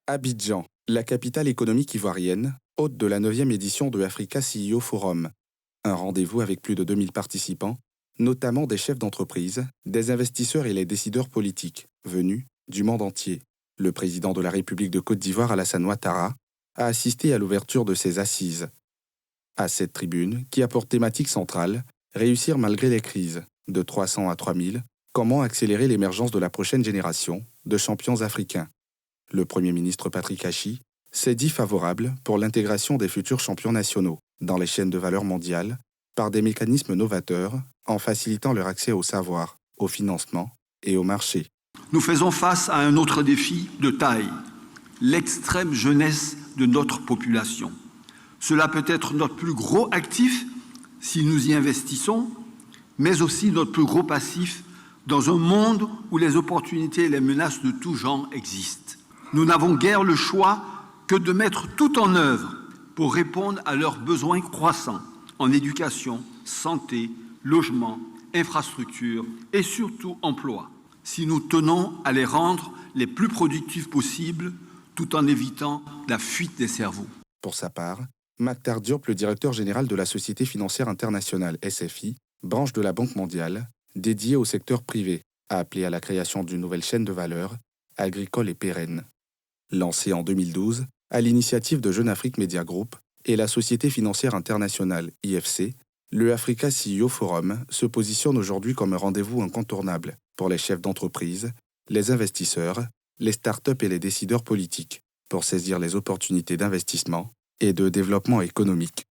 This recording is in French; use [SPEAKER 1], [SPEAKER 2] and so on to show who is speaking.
[SPEAKER 1] Abidjan, la capitale économique ivoirienne, hôte de la 9e édition de Africa CEO Forum. Un rendez-vous avec plus de 2000 participants, notamment des chefs d'entreprise, des investisseurs et les décideurs politiques, venus du monde entier. Le président de la République de Côte d'Ivoire, Alassane Ouattara, a assisté à l'ouverture de ces assises. À cette tribune, qui a pour thématique centrale « Réussir malgré les crises », de 300 à 3000, comment accélérer l'émergence de la prochaine génération de champions africains. Le Premier ministre Patrick Hachi s'est dit favorable pour l'intégration des futurs champions nationaux dans les chaînes de valeur mondiales par des mécanismes novateurs en facilitant leur accès au savoir, au financement et au marché.
[SPEAKER 2] Nous faisons face à un autre défi de taille, l'extrême jeunesse de notre population. Cela peut être notre plus gros actif si nous y investissons, mais aussi notre plus gros passif dans un monde où les opportunités et les menaces de tout genre existent. Nous n'avons guère le choix que de mettre tout en œuvre pour répondre à leurs besoins croissants en éducation, santé, logement, infrastructures et surtout emploi, si nous tenons à les rendre les plus productifs possibles tout en évitant la fuite des cerveaux.
[SPEAKER 1] Pour sa part, Mactar Diop, le directeur général de la Société financière internationale SFI, branche de la Banque mondiale, dédiée au secteur privé, a appelé à la création d'une nouvelle chaîne de valeur, agricole et pérenne. Lancée en 2012, à l'initiative de Jeune Afrique Media Group et la Société financière internationale IFC, le Africa CEO Forum se positionne aujourd'hui comme un rendez-vous incontournable pour les chefs d'entreprise, les investisseurs, les startups et les décideurs politiques pour saisir les opportunités d'investissement et de développement économique.